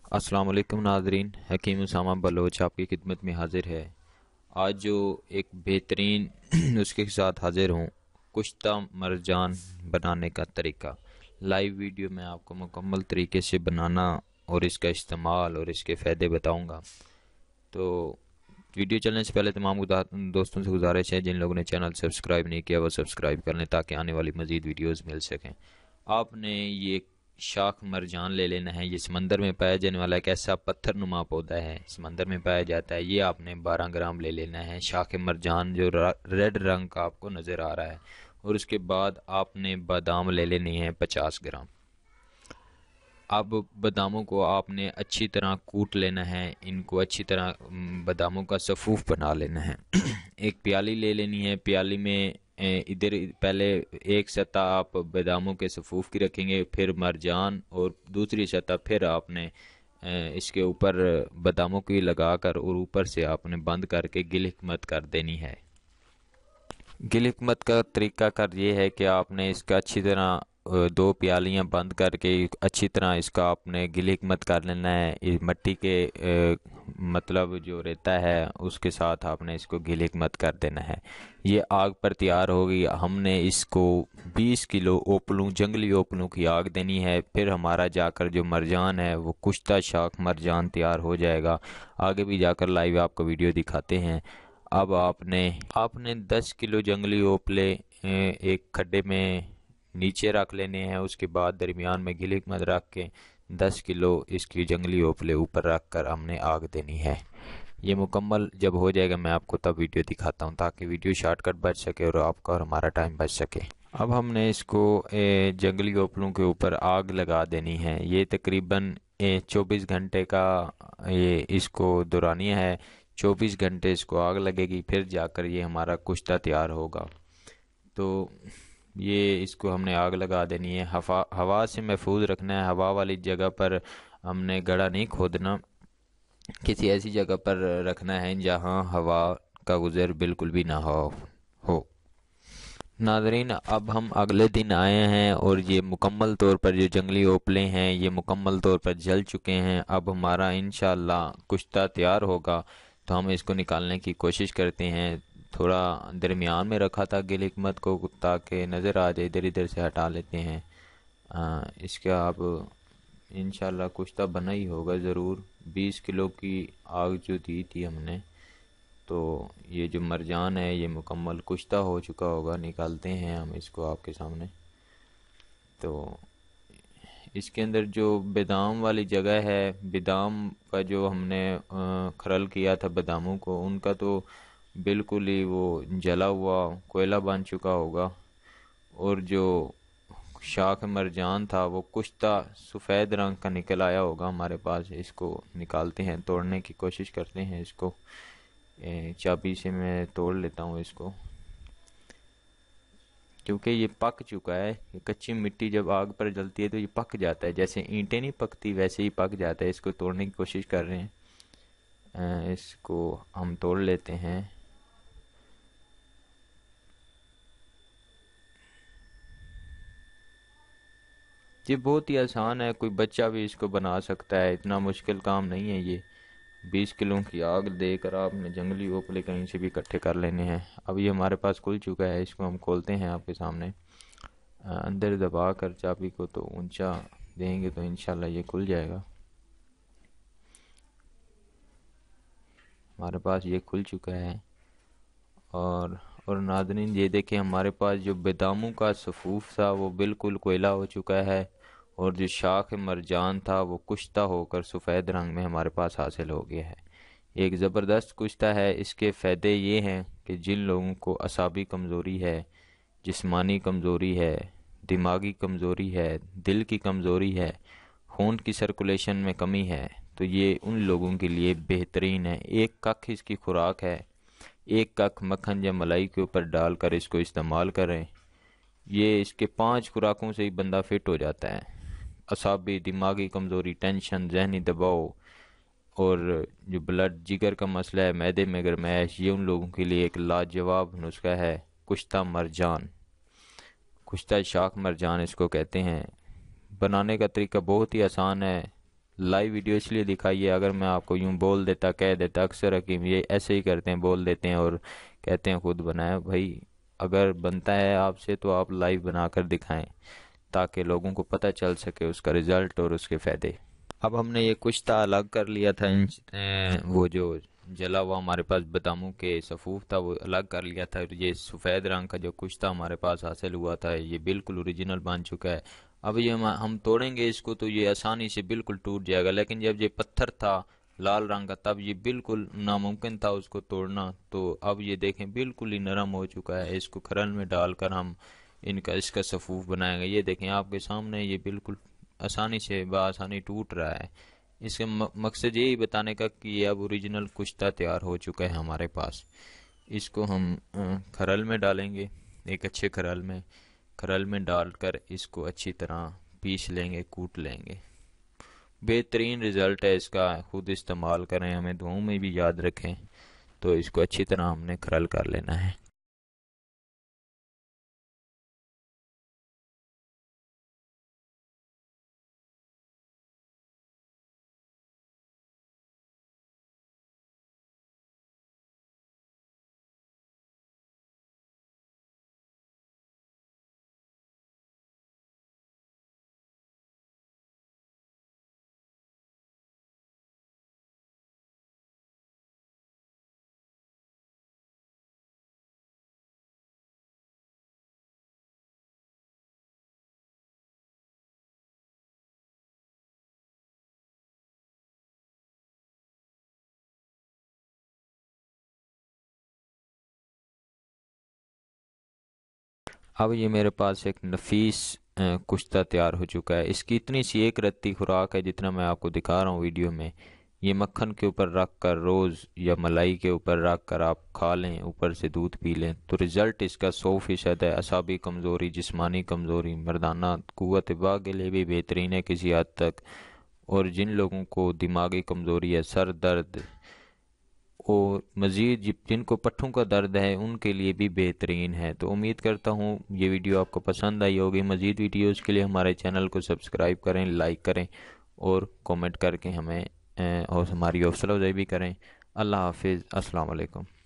अस्सलाम वालेकुम नाज़रीन, हकीम उसामा बलोच आपकी खिदमत में हाजिर है। आज जो एक बेहतरीन नुस्खे के साथ हाजिर हूँ, कुश्ता मरजान बनाने का तरीका। लाइव वीडियो में आपको मुकम्मल तरीके से बनाना और इसका इस्तेमाल और इसके फ़ायदे बताऊँगा। तो वीडियो चलने से पहले तमाम दोस्तों से गुजारिश है, जिन लोगों ने चैनल सब्सक्राइब नहीं किया वो सब्सक्राइब कर लें ताकि आने वाली मज़ीद वीडियोज़ मिल सकें। आपने ये शाख मरजान ले लेना है। ये समंदर में पाया जाने वाला एक ऐसा पत्थर नुमा पौधा है, समंदर में पाया जाता है। ये आपने 12 ग्राम ले लेना है, शाख मरजान जो रेड रंग का आपको नज़र आ रहा है। और उसके बाद आपने बादाम ले लेने हैं 50 ग्राम। अब बादामों को आपने अच्छी तरह कूट लेना है, इनको अच्छी तरह बादामों का सफ़ूफ बना लेना है। एक प्याली ले लेनी है, प्याली में इधर पहले एक सतह आप बादामों के सफ़ूफ की रखेंगे, फिर मरजान, और दूसरी सतह फिर आपने इसके ऊपर बादामों की लगाकर और ऊपर से आपने बंद करके गिल हिकमत कर देनी है। गिल हिकमत का तरीका कर ये है कि आपने इसका अच्छी तरह 2 प्यालियाँ बंद करके अच्छी तरह इसका आपने गिल हिकमत कर लेना है। इस मिट्टी के मतलब जो रहता है उसके साथ आपने इसको गिल हिकमत कर देना है। ये आग पर तैयार होगी। हमने इसको 20 किलो ओपलू जंगली ओपलू की आग देनी है। फिर हमारा जाकर जो मरजान है वो कुश्ता शाख मरजान तैयार हो जाएगा। आगे भी जाकर लाइव आपको वीडियो दिखाते हैं। अब आपने 10 किलो जंगली ओपले एक खड्डे में नीचे रख लेने हैं। उसके बाद दरमियान में गिल हिकमत रख के 10 किलो इसकी जंगली ओपले ऊपर रख कर हमने आग देनी है। ये मुकम्मल जब हो जाएगा मैं आपको तब वीडियो दिखाता हूँ ताकि वीडियो शॉर्टकट बच सके और आपका और हमारा टाइम बच सके। अब हमने इसको जंगली ओपलों के ऊपर आग लगा देनी है। ये तकरीबन 24 घंटे का ये इसको दौरानिया है। 24 घंटे इसको आग लगेगी, फिर जाकर ये हमारा कुश्ता तैयार होगा। तो ये इसको हमने आग लगा देनी है। हवा से महफूज रखना है। हवा वाली जगह पर हमने गड़ा नहीं खोदना, किसी ऐसी जगह पर रखना है जहाँ हवा का गुजर बिल्कुल भी ना हो। नाज़रीन, अब हम अगले दिन आए हैं और ये मुकम्मल तौर पर जो जंगली ओपले हैं ये मुकम्मल तौर पर जल चुके हैं। अब हमारा इंशाअल्लाह कुश्ता तैयार होगा। तो हम इसको निकालने की कोशिश करते हैं। थोड़ा दरमियान में रखा था गिल हिकमत को ताकि नज़र आ जाए, इधर इधर से हटा लेते हैं। इसका अब इंशाअल्लाह कुश्ता बना ही होगा ज़रूर। 20 किलो की आग जो दी थी हमने, तो ये जो मरजान है ये मुकम्मल कुश्ता हो चुका होगा। निकालते हैं हम इसको आपके सामने। तो इसके अंदर जो बादाम वाली जगह है, बादाम का जो हमने खरल किया था बादामों को, उनका तो बिल्कुल ही वो जला हुआ कोयला बन चुका होगा। और जो शाख मरजान था वो कुश्ता सफ़ेद रंग का निकल आया होगा हमारे पास। इसको निकालते हैं, तोड़ने की कोशिश करते हैं इसको। चाबी से मैं तोड़ लेता हूँ इसको, क्योंकि ये पक चुका है। ये कच्ची मिट्टी जब आग पर जलती है तो ये पक जाता है, जैसे ईंटें नहीं पकती वैसे ही पक जाता है। इसको तोड़ने की कोशिश कर रहे हैं, इसको हम तोड़ लेते हैं। ये बहुत ही आसान है, कोई बच्चा भी इसको बना सकता है, इतना मुश्किल काम नहीं है ये। 20 किलो की आग देकर आपने जंगली ओपले कहीं से भी इकट्ठे कर लेने हैं। अब ये हमारे पास खुल चुका है, इसको हम खोलते हैं आपके सामने। अंदर दबा कर चाबी को तो ऊंचा देंगे तो इंशाल्लाह ये खुल जाएगा। हमारे पास ये खुल चुका है। और नाज़रीन, ये देखें हमारे पास जो बादामों का सफ़ूफ था वो बिल्कुल कोयला हो चुका है, और जो शाख मरजान था वो कुश्ता होकर सफ़ेद रंग में हमारे पास हासिल हो गया है। एक ज़बरदस्त कुश्ता है। इसके फ़ायदे ये हैं कि जिन लोगों को असाबी कमज़ोरी है, जिस्मानी कमज़ोरी है, दिमागी कमज़ोरी है, दिल की कमज़ोरी है, खून की सर्कुलेशन में कमी है, तो ये उन लोगों के लिए बेहतरीन है। एक कख इसकी खुराक है। एक कख मक्खन या मलाई के ऊपर डालकर इसको इस्तेमाल करें। ये इसके 5 खुराकों से ही बंदा फिट हो जाता है। असाबी, दिमागी कमज़ोरी, टेंशन, जहनी दबाव और जो ब्लड जिगर का मसला है, मैदे में गर्माइश, ये उन लोगों के लिए एक लाजवाब नुस्खा है कुश्ता मरजान। कुश्ता शाख मरजान इसको कहते हैं। बनाने का तरीका बहुत ही आसान है। لائیو ویڈیو اس لیے دکھائی ہے، اگر میں آپ کو یوں بول دیتا کہہ دیتا، اکثر حکیم یہ ایسے ہی کرتے ہیں، بول دیتے ہیں اور کہتے ہیں خود بنایا۔ بھائی اگر بنتا ہے آپ سے تو آپ لائیو بنا کر دکھائیں تاکہ لوگوں کو پتہ چل سکے اس کا رزلٹ اور اس کے فائدے۔ اب ہم نے یہ کشتہ الگ کر لیا تھا، وہ جو جلا ہوا ہمارے پاس باداموں کے صفوف تھا وہ الگ کر لیا تھا۔ یہ سفید رنگ کا جو کشتہ ہمارے پاس حاصل ہوا تھا یہ بالکل اوریجنل بن چکا ہے۔ اب یہ ہم توڑیں گے اس کو تو یہ آسانی سے بالکل ٹوٹ جائے گا، لیکن جب یہ پتھر تھا لال رنگ کا تب یہ بالکل ناممکن تھا اس کو توڑنا۔ تو اب یہ دیکھیں بالکل ہی نرم ہو چکا ہے، اس کو کھرل میں ڈال کر ہم اس کا صفوف بنائیں گے۔ یہ دیکھیں آپ کے سامنے یہ بالکل آسانی سے بآسانی ٹوٹ رہا ہے۔ اس کا مقصد یہی بتانے کا کہ یہ اب اوریجنل کشتہ تیار ہو چکا ہے ہمارے پاس۔ اس کو ہم کھرل میں ڈالیں گے، ایک اچھے کھرل میں ڈال کر اس کو اچھی طرح پیس لیں گے، کوٹ لیں گے۔ بہترین رزلٹ ہے اس کا، خود استعمال کریں، ہمیں دعاؤں میں بھی یاد رکھیں۔ تو اس کو اچھی طرح ہم نے کھرل کر لینا ہے۔ اب یہ میرے پاس ایک نفیس کشتہ تیار ہو چکا ہے۔ اس کی اتنی سی ایک رتی خوراک ہے جتنا میں آپ کو دکھا رہا ہوں ویڈیو میں۔ یہ مکھن کے اوپر رکھ کر روز یا ملائی کے اوپر رکھ کر آپ کھا لیں، اوپر سے دودھ پی لیں تو رزلٹ اس کا 100% ہے۔ اعصابی کمزوری، جسمانی کمزوری، مردانہ قوت باہ کے لیے بھی بہترین ہے کسی حد تک، اور جن لوگوں کو دماغی کمزوری ہے، سر درد اور مزید جن کو پٹھوں کا درد ہے ان کے لیے بھی بہترین ہے۔ تو امید کرتا ہوں یہ ویڈیو آپ کو پسند آئی ہوگی۔ مزید ویڈیوز کے لیے ہمارے چینل کو سبسکرائب کریں، لائک کریں اور کومنٹ کر کے ہمیں اور ہماری حوصلہ افزائی بھی کریں۔ اللہ حافظ، السلام علیکم۔